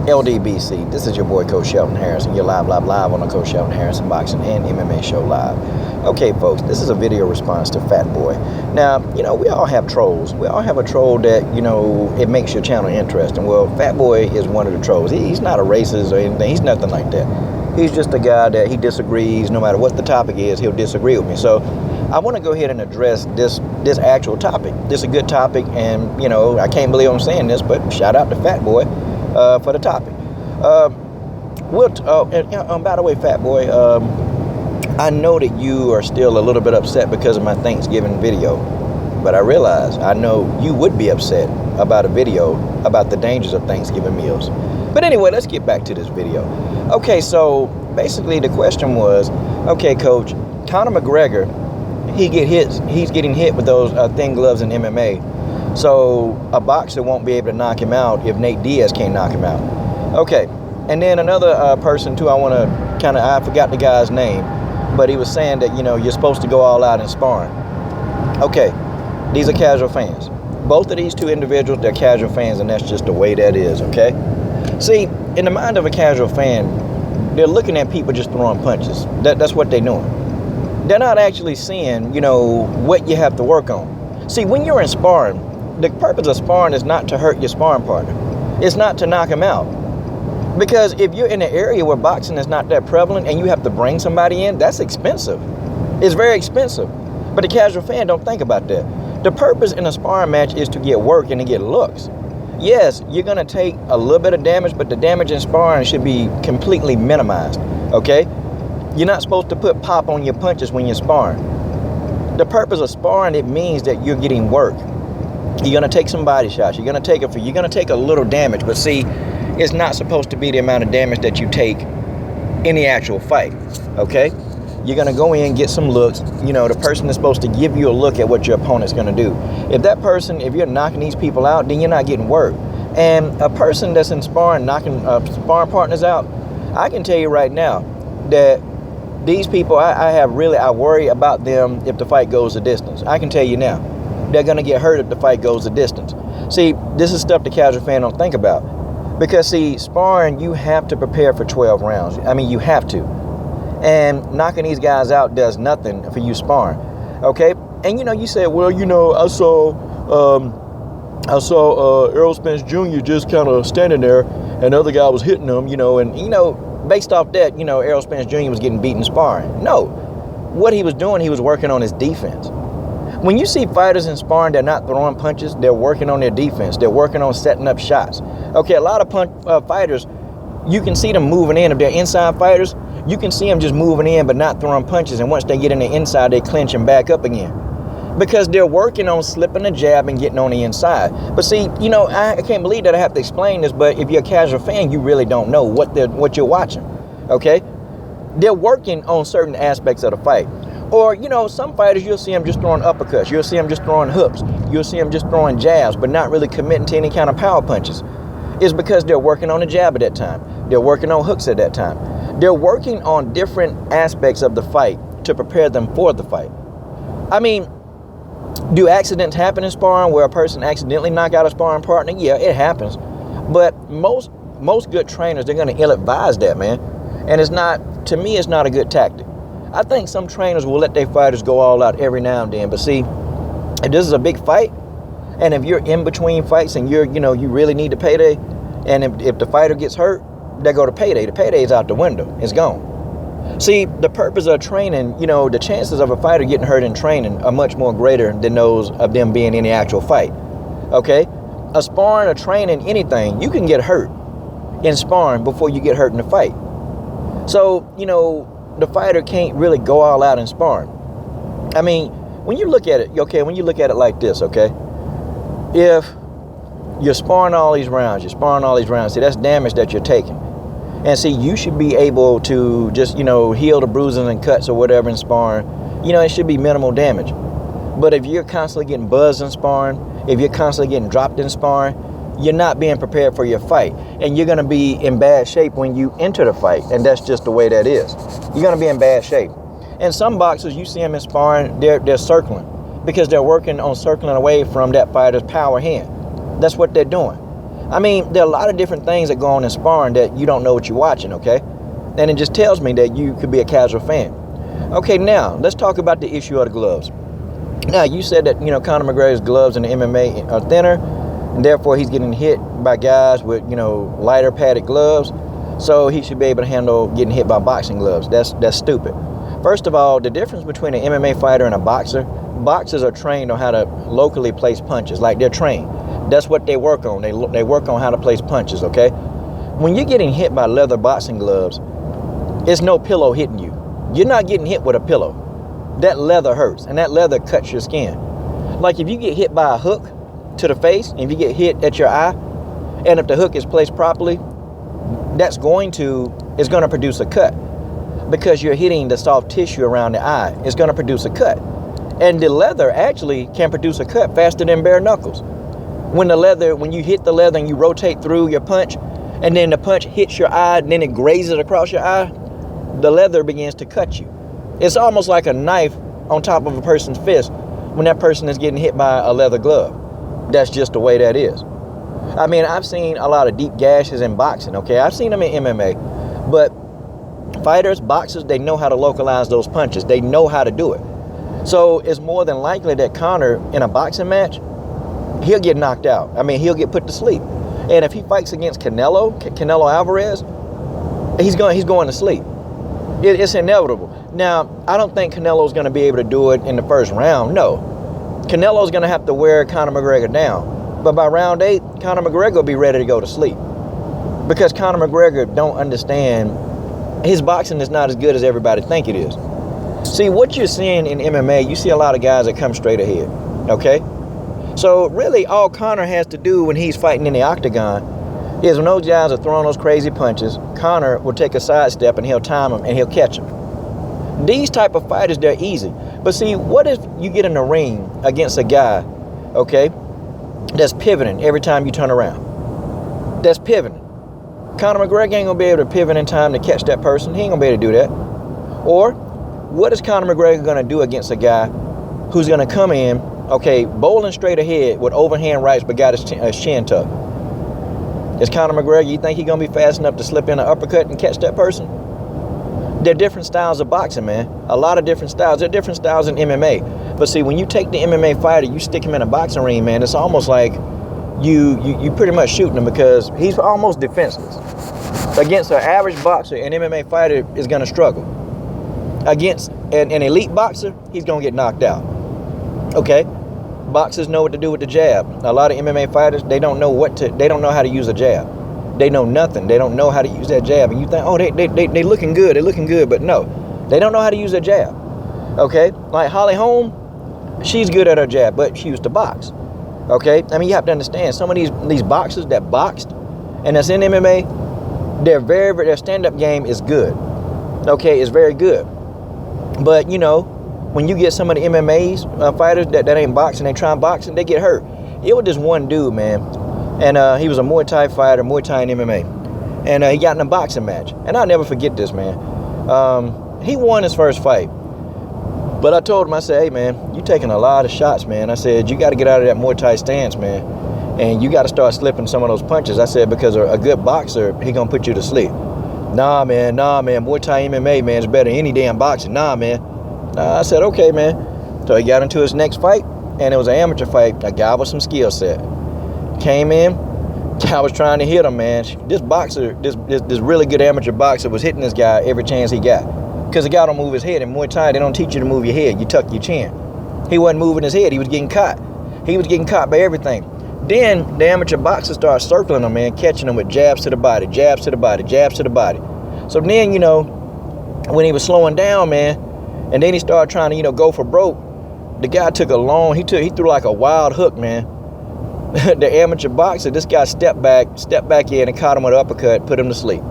LDBC. This is your boy Coach Shelton Harrison. You're live on the Coach Shelton Harrison Boxing and MMA Show live. Okay, folks, this is a video response to Fat Boy. Now, we all have trolls. We all have a troll that, it makes your channel interesting. Well, Fat Boy is one of the trolls. He's not a racist or anything. He's nothing like that. He's just a guy that he disagrees. No matter what the topic is, he'll disagree with me. So I want to go ahead and address this actual topic. This is a good topic, and, I can't believe I'm saying this, but shout out to Fat Boy for the topic. By the way, Fat Boy, I know that you are still a little bit upset because of my Thanksgiving video, but I know you would be upset about a video about the dangers of Thanksgiving meals. But anyway, let's get back to this video. Okay, so basically the question was, okay, Coach, Conor McGregor, he's getting hit with those thin gloves in MMA. So a boxer won't be able to knock him out if Nate Diaz can't knock him out. Okay, and then another person too, I forgot the guy's name, but he was saying that, you're supposed to go all out in sparring. Okay, these are casual fans. Both of these two individuals, they're casual fans, and that's just the way that is, okay? See, in the mind of a casual fan, they're looking at people just throwing punches. That's what they're doing. They're not actually seeing, what you have to work on. See, when you're in sparring, the purpose of sparring is not to hurt your sparring partner. It's not to knock him out. Because if you're in an area where boxing is not that prevalent and you have to bring somebody in, that's expensive. It's very expensive. But the casual fan don't think about that. The purpose in a sparring match is to get work and to get looks. Yes, you're going to take a little bit of damage, but the damage in sparring should be completely minimized, okay? You're not supposed to put pop on your punches when you're sparring. The purpose of sparring, it means that you're getting work. You're going to take some body shots. You're going to take a little damage, but see, it's not supposed to be the amount of damage that you take in the actual fight, okay? You're going to go in, get some looks. The person is supposed to give you a look at what your opponent's going to do. If you're knocking these people out, then you're not getting work. And a person that's in sparring, knocking sparring partners out, I can tell you right now that these people, I worry about them if the fight goes the distance. I can tell you now, they're going to get hurt if the fight goes the distance. See, this is stuff the casual fan don't think about. Because, see, sparring, you have to prepare for 12 rounds. I mean, you have to. And knocking these guys out does nothing for you sparring. Okay? And, you said, well, I saw Errol Spence Jr. just kind of standing there, and the other guy was hitting him, and, based off that, Errol Spence Jr. was getting beaten sparring. No. What he was doing, he was working on his defense. When you see fighters in sparring, they're not throwing punches, they're working on their defense. They're working on setting up shots. Okay, a lot of fighters, you can see them moving in. If they're inside fighters, you can see them just moving in but not throwing punches. And once they get in the inside, they clinch and back up again. Because they're working on slipping a jab and getting on the inside. But see, I can't believe that I have to explain this, but if you're a casual fan, you really don't know what you're watching, okay? They're working on certain aspects of the fight. Or, some fighters, you'll see them just throwing uppercuts. You'll see them just throwing hooks. You'll see them just throwing jabs, but not really committing to any kind of power punches. It's because they're working on a jab at that time. They're working on hooks at that time. They're working on different aspects of the fight to prepare them for the fight. I mean, do accidents happen in sparring where a person accidentally knock out a sparring partner? Yeah, it happens. But most good trainers, they're going to ill-advise that, man. And to me, it's not a good tactic. I think some trainers will let their fighters go all out every now and then. But see, if this is a big fight, and if you're in between fights and you really need the payday, and if the fighter gets hurt, they go to payday. The payday's out the window. It's gone. See, the purpose of training, the chances of a fighter getting hurt in training are much more greater than those of them being in the actual fight. Okay? A sparring or training, anything, you can get hurt in sparring before you get hurt in the fight. So, the fighter can't really go all out in sparring. I mean, when you look at it, like this, okay? If you're sparring all these rounds, see, that's damage that you're taking. And see, you should be able to just, heal the bruises and cuts or whatever in sparring. It should be minimal damage. But if you're constantly getting buzzed in sparring, if you're constantly getting dropped in sparring, you're not being prepared for your fight. And you're going to be in bad shape when you enter the fight. And that's just the way that is. You're going to be in bad shape. And some boxers, you see them in sparring, they're circling. Because they're working on circling away from that fighter's power hand. That's what they're doing. I mean, there are a lot of different things that go on in sparring that you don't know what you're watching, okay? And it just tells me that you could be a casual fan. Okay, now, let's talk about the issue of the gloves. Now, you said that, Conor McGregor's gloves in the MMA are thinner, and therefore he's getting hit by guys with, lighter padded gloves, so he should be able to handle getting hit by boxing gloves. That's stupid. First of all, the difference between an MMA fighter and a boxer, boxers are trained on how to locally place punches, like they're trained. That's what they work on. They work on how to place punches, okay? When you're getting hit by leather boxing gloves, it's no pillow hitting you. You're not getting hit with a pillow. That leather hurts, and that leather cuts your skin. Like if you get hit by a hook to the face, and if you get hit at your eye, and if the hook is placed properly, it's going to produce a cut because you're hitting the soft tissue around the eye. It's going to produce a cut. And the leather actually can produce a cut faster than bare knuckles. When you hit the leather and you rotate through your punch, and then the punch hits your eye, and then it grazes across your eye, the leather begins to cut you. It's almost like a knife on top of a person's fist when that person is getting hit by a leather glove. That's just the way that is. I mean, I've seen a lot of deep gashes in boxing, okay? I've seen them in MMA. But fighters, boxers, they know how to localize those punches. They know how to do it. So it's more than likely that Conor, in a boxing match, he'll get knocked out. I mean, he'll get put to sleep. And if he fights against Canelo Alvarez, he's going to sleep. It's inevitable. Now, I don't think Canelo's going to be able to do it in the first round. No. Canelo's going to have to wear Conor McGregor down. But by round 8, Conor McGregor will be ready to go to sleep. Because Conor McGregor don't understand, his boxing is not as good as everybody think it is. See, what you're seeing in MMA, you see a lot of guys that come straight ahead. Okay? So really, all Conor has to do when he's fighting in the octagon is when those guys are throwing those crazy punches, Conor will take a sidestep and he'll time them and he'll catch them. These type of fighters, they're easy. But see, what if you get in the ring against a guy, okay, that's pivoting every time you turn around? That's pivoting. Conor McGregor ain't gonna be able to pivot in time to catch that person. He ain't gonna be able to do that. Or what is Conor McGregor gonna do against a guy who's gonna come in, okay, bowling straight ahead with overhand rights but got his chin tucked? Is Conor McGregor, you think he's going to be fast enough to slip in an uppercut and catch that person? There are different styles of boxing, man. A lot of different styles. There are different styles in MMA. But see, when you take the MMA fighter, you stick him in a boxing ring, man, it's almost like you pretty much shooting him because he's almost defenseless. Against an average boxer, an MMA fighter is going to struggle. Against an elite boxer, he's going to get knocked out. Okay? Boxers know what to do with the jab. A lot of MMA fighters, they don't know how to use a jab. They know nothing. They don't know how to use that jab. And you think, oh, they looking good. They're looking good. But no, they don't know how to use a jab. Okay? Like Holly Holm, she's good at her jab, but she used to box. Okay? I mean, you have to understand, some of these boxers that boxed and that's in MMA, their stand-up game is good. Okay? It's very good. But, when you get some of the MMA fighters that ain't boxing, they try and boxing, they get hurt. It was this one dude, man, and he was a Muay Thai fighter, Muay Thai and MMA, and he got in a boxing match, and I'll never forget this, man. He won his first fight, but I told him, I said, hey, man, you taking a lot of shots, man. I said, you got to get out of that Muay Thai stance, man, and you got to start slipping some of those punches. I said, because a good boxer, he gonna put you to sleep. Nah, man, Muay Thai MMA, man, is better than any damn boxing. Nah, man. I said, okay, man. So he got into his next fight, and it was an amateur fight, a guy with some skill set. Came in, I was trying to hit him, man. This boxer, this really good amateur boxer was hitting this guy every chance he got. Because the guy don't move his head. In Muay Thai, they don't teach you to move your head. You tuck your chin. He wasn't moving his head. He was getting caught. He was getting caught by everything. Then the amateur boxer started circling him, man, catching him with jabs to the body, jabs to the body, jabs to the body. So then, when he was slowing down, man, and then he started trying to, go for broke. The guy took he threw like a wild hook, man. The amateur boxer, this guy stepped back in and caught him with an uppercut, put him to sleep.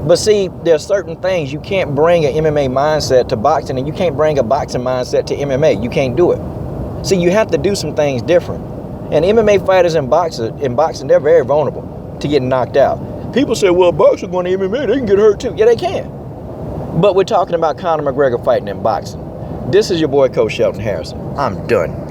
But see, there's certain things you can't bring an MMA mindset to boxing, and you can't bring a boxing mindset to MMA. You can't do it. See, you have to do some things different. And MMA fighters in boxing, they're very vulnerable to getting knocked out. People say, well, boxers going to MMA, they can get hurt too. Yeah, they can. But we're talking about Conor McGregor fighting in boxing. This is your boy, Coach Shelton Harrison. I'm done.